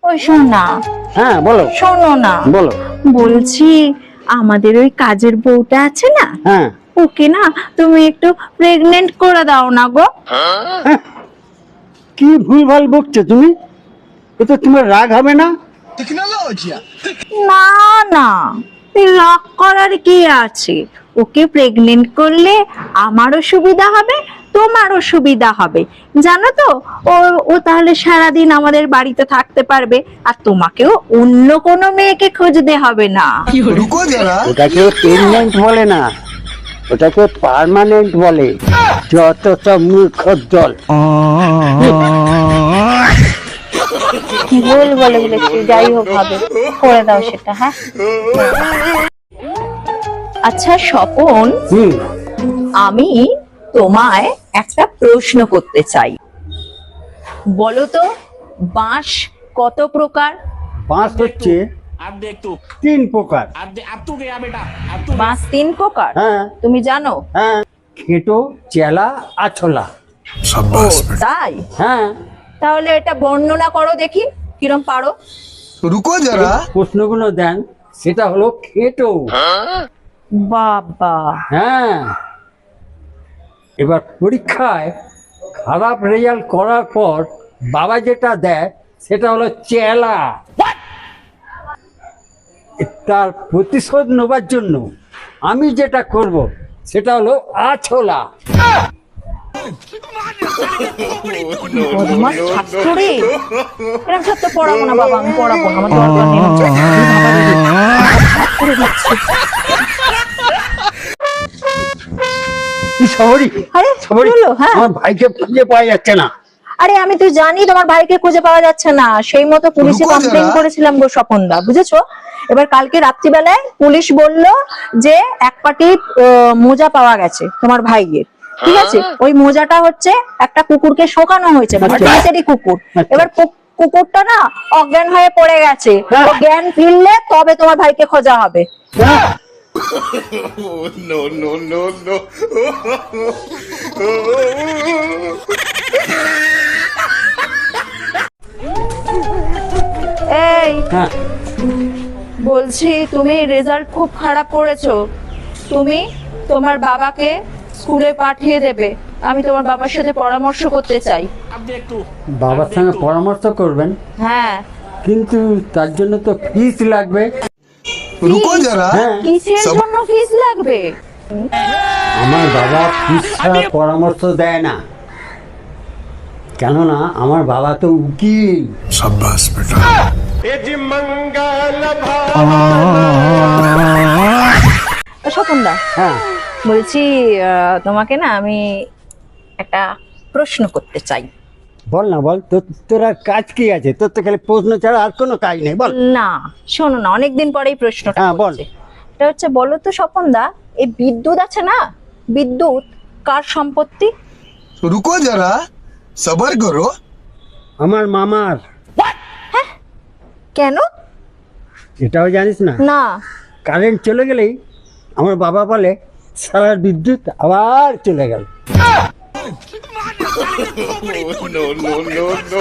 ওই শোনা, হ্যাঁ বলো। শোনো না, বলো। বলছি আমাদের ওই কাজের বউটা আছে না, হ্যাঁ। ওকে না তুমি একটু প্রেগনেন্ট করে দাও না গো। কি ভুলভাল বকছো তুমি? এ তো তোমার রাগ হবে না? না না, এই রাগ করার কি আছে? ওকে প্রেগনেন্ট করলে আমারও সুবিধা হবে, তোমারও সুবিধা হবে, জানো তো। ও ও তাহলে সারাদিন আমাদের বাড়িতে থাকতে পারবে, আর তোমাকেও অন্য কোনো মেয়েকে খুঁজতে হবে না। ওটাকে প্রেগনেন্ট বলে না, ওটাকে পার্মানেন্ট বলে। যত সব মূর্খ দল। ভুল বলে বলেছি, যাই হোক হবে, করে দাও সেটা। হ্যাঁ আচ্ছা স্বপন, আমি তোমায় একটা প্রশ্ন করতে চাই। বলো তো, বাঁশ কত প্রকার? বাঁশ হচ্ছে তিন প্রকার। বাঁশ তিন প্রকার? হ্যাঁ। তুমি জানো? হ্যাঁ, খেটো, চেলা, আছলা। ও তাই? হ্যাঁ। তাহলে এটা বর্ণনা করো দেখি, কিরম পারো। প্রশ্নগুলো দেন, সেটা হলো খেটো। বাবা, হ্যাঁ। এবার পরীক্ষায় খারাপ রেজাল্ট করার পর বাবা যেটা দেয় সেটা হলো চেলা। তার প্রতিশোধ নেবার জন্য আমি যেটা করব সেটা হলো আছলা। বদমাস ছাত্র রে, এরকম ছাত্র পড়াবো না বাবা, আমি পড়াবো না, আমার দরকার নেই। সরি আরে সরি, বলো। হ্যাঁ আমার ভাইকে খুঁজে পাওয়া যাচ্ছে না। আরে আমি তো জানি তোমার ভাইকে খুঁজে পাওয়া যাচ্ছে না, সেই মতো পুলিশে কমপ্লেন করেছিলাম গো স্বপনদা, বুঝেছো? এবার কালকে রাত্রিবেলায় পুলিশ বলল যে এক পাটি মোজা পাওয়া গেছে তোমার ভাইয়ের, ঠিক আছে? ওই মোজাটা হচ্ছে একটা কুকুরকে শোকানো হয়েছে, মানে পেটেরই কুকুর। এবার কুকুরটা না অজ্ঞান হয়ে পড়ে গেছে, ও জ্ঞান ফিরলে তবে তোমার ভাইকে খোঁজা হবে। No, no, no, no. এই হ্যাঁ। বলছি, তুমি রেজাল্ট খুব খারাপ করেছো, তুমি তোমার বাবাকে স্কুলে পাঠিয়ে দেবে। আমি তোমার বাবার সাথে পরামর্শ করতে চাই। বাবার সঙ্গে পরামর্শ করবেন, হ্যাঁ। কিন্তু তার জন্য তো ফিস লাগবে। হ্যাঁ। কিসের জন্য ফিস লাগবে? আমার বাবা ফিস ছাড়া পরামর্শ দেয় না, কেননা আমার বাবা তো উকিল। शाबाश बेटा। স্বপনদা, হ্যাঁ। বলছি তোমাকে না আমি একটা প্রশ্ন করতে চাই। বল না, বল। তোর আর কাজ কি আছে? তোর তো খালি প্রশ্ন ছাড়া আর কোনো কাজ নেই, বল। না শোনো না, অনেকদিন পরেই প্রশ্নটা হ্যাঁ, বল। করছি। এটা হচ্ছে, বলো তো স্বপনদা, এই বিদ্যুৎ আছে না, বিদ্যুৎ কার সম্পত্তি? रुको जरा, सबर करो। আমার মামার। কেন? এটাও জানিস না? না। কারেন্ট চলে গেলেই আমার বাবা বলে সারা বিদ্যুৎ আবার চলে গেল। No, no, no, no.